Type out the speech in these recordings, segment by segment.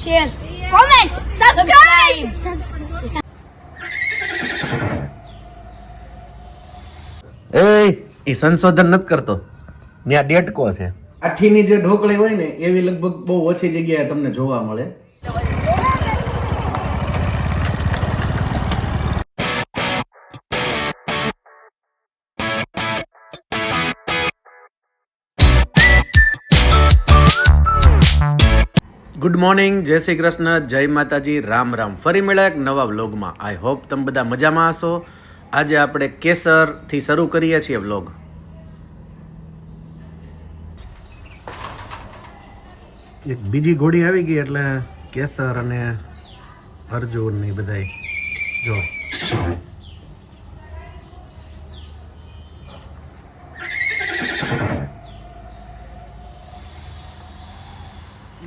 Share, comment, subscribe. એ સંશોધન નથી કરતો, ત્યાં ડેટકો છે. કાઠીની જે ઢોકળી હોય ને એવી લગભગ બહુ ઓછી જગ્યાએ તમને જોવા મળે. ગુડ મોર્નિંગ, જય શ્રી કૃષ્ણ, જય માતાજી, રામ રામ. ફરી મળ્યા એક નવા વ્લોગમાં. આઈ હોપ તમે બધા મજામાં હશો. આજે આપણે કેસરથી શરૂ કરીએ છીએ વ્લોગ. એક બીજી ઘોડી આવી ગઈ એટલે કેસર અને અર્જુન ને બધાય જો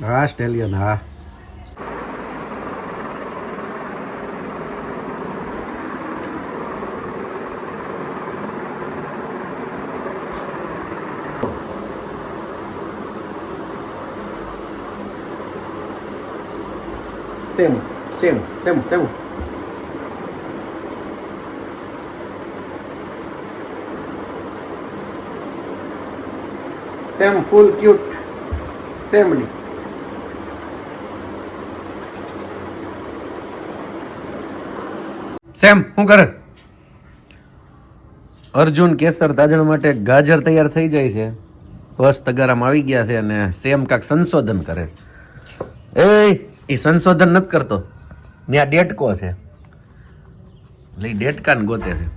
હા સ્ટેલિયન. હા Sam Sam Sam Sam. Sam full cute સેમલી. સેમ શું કરે? અર્જુન કેસર તાજણ માટે ગાજર તૈયાર થઈ જાય છે. બસ તગારામાં આવી ગયા છે અને સેમ કાંક સંશોધન કરે. એ સંશોધન નથી કરતો, ત્યાં ડેટકો છે એટલે ડેટકાને ગોતે છે.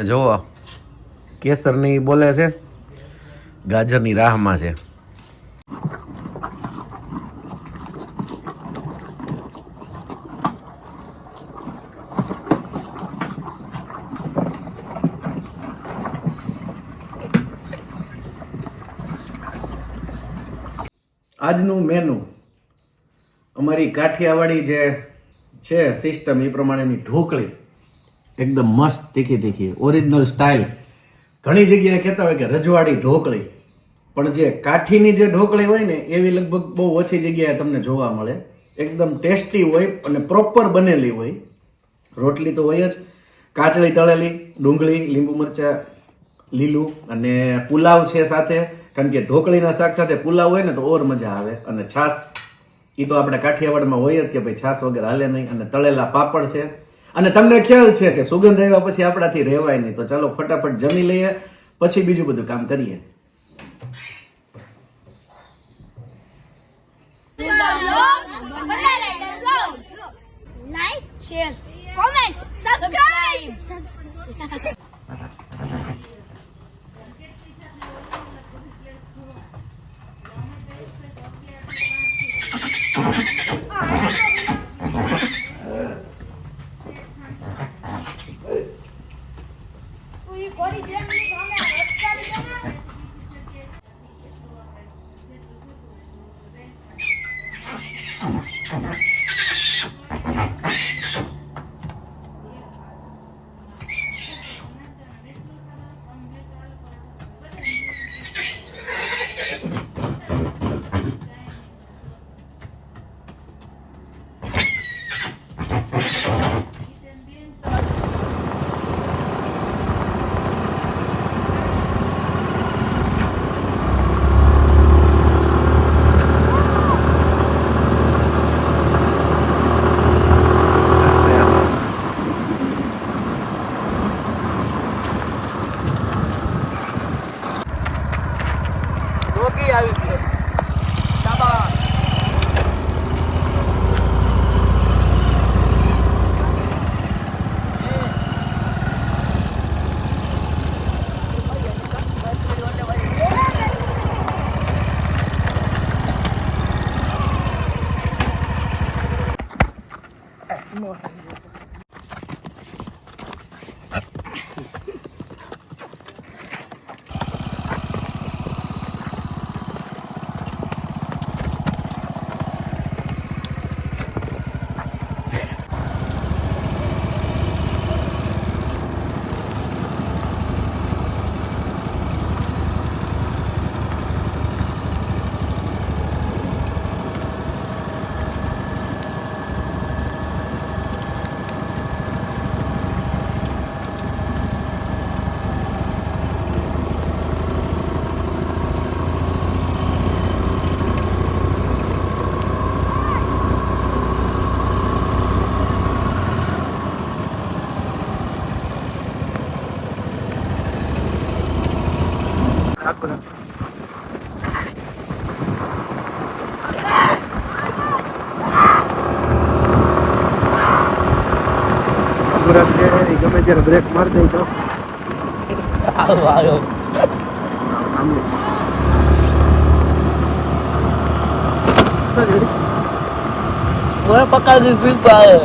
જોવો કેસરની બોલે છે, ગાજરની રાહમાં છે. આજનું મેનુ અમારી કાઠિયાવાડી જે છે સિસ્ટમ એ પ્રમાણેની ઢોકળી એકદમ મસ્ત તીખી તીખી ઓરિજિનલ સ્ટાઇલ. ઘણી જગ્યાએ કહેતા હોય કે રજવાડી ઢોકળી, પણ જે કાઠીની જે ઢોકળી હોય ને એવી લગભગ બહુ ઓછી જગ્યાએ તમને જોવા મળે. એકદમ ટેસ્ટી હોય અને પ્રોપર બનેલી હોય. રોટલી તો હોય જ, કાચળી તળેલી, ડુંગળી, લીંબુ મરચાં, લીલું, અને પુલાવ છે સાથે. કારણ કે ઢોકળીના શાક સાથે પુલાવ હોય ને તો ઓર મજા આવે. અને છાશ એ તો આપણે કાઠિયાવાડમાં હોય જ કે ભાઈ છાશ વગર હાલે નહીં. અને તળેલા પાપડ છે. અને તમને ખ્યાલ છે કે સુગંધ આવ્યા પછી આપણાથી રહેવાય નહીં. તો ચાલો ફટાફટ જમી લઈએ, પછી બીજું બધું કામ કરીએ. Like, share, comment, subscribe. Raghuraj છે એ ગમે ત્યારે બ્રેક મારી દઈ તો આમ પકડ સ્પીડ પર આવે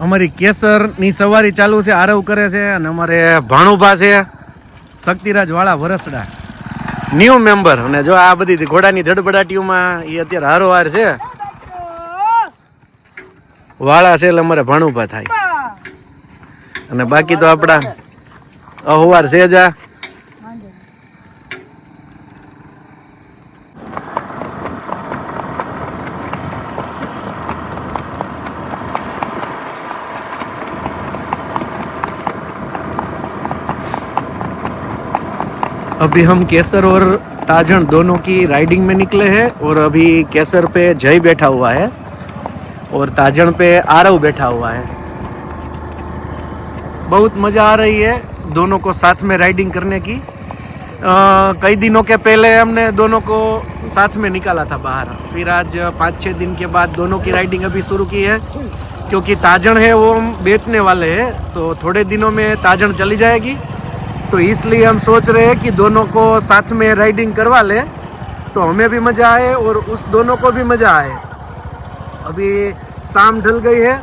અમારી કેસરની સવારી ચાલુ છે, આરવ કરે છે અને અમારે ભાણુભા છે શક્તિરાજ વાળા વરસડા ન્યૂ મેમ્બર. અને જો આ બધી ઘોડાની ધડબડાટીઓમાં એ અત્યારે હારોહાર છે. વાળા છે એટલે અમારે ભાણુભા થાય અને બાકી તો આપણા અહવાર છે જા. अभी हम केसर और ताजन दोनों की राइडिंग में निकले हैं और अभी केसर पे जय बैठा हुआ है और ताजन पे आरव बैठा हुआ है. बहुत मज़ा आ रही है दोनों को साथ में राइडिंग करने की. कई दिनों के पहले हमने दोनों को साथ में निकाला था बाहर, फिर आज 5-6 दिन के बाद दोनों की राइडिंग अभी शुरू की है. क्योंकि ताजन है वो हम बेचने वाले हैं तो थोड़े दिनों में ताजन चली जाएगी, तो इसलिए हम सोच रहे हैं कि दोनों को साथ में राइडिंग करवा ले तो हमें भी मज़ा आए और उस दोनों को भी मज़ा आए. अभी शाम ढल गई है,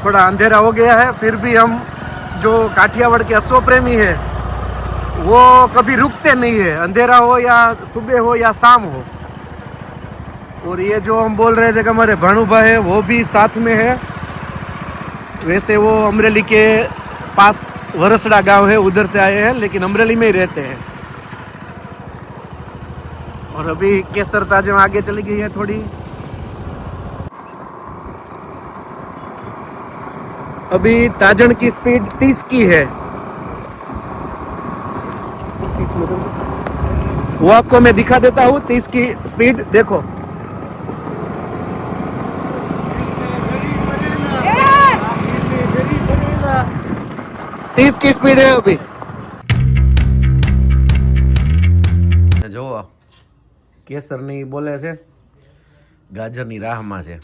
थोड़ा अंधेरा हो गया है, फिर भी हम जो काठियावाड़ के अश्व प्रेमी है वो कभी रुकते नहीं है, अंधेरा हो या सुबह हो या शाम हो. और ये जो हम बोल रहे थे कि हमारे भाणुभा है वो भी साथ में है. वैसे वो अमरेली के पास वरसड़ा गांव है उधर से आए हैं, लेकिन अमरेली में ही रहते हैं. और अभी केसर ताजन आगे चली गई है थोड़ी. अभी ताजन की स्पीड 30 की है. वो आपको मैं दिखा देता हूँ 30 की स्पीड देखो. तीस की स्पीड है अभी. જો કેસરની બોલે છે ગાજરની રાહમાં છે.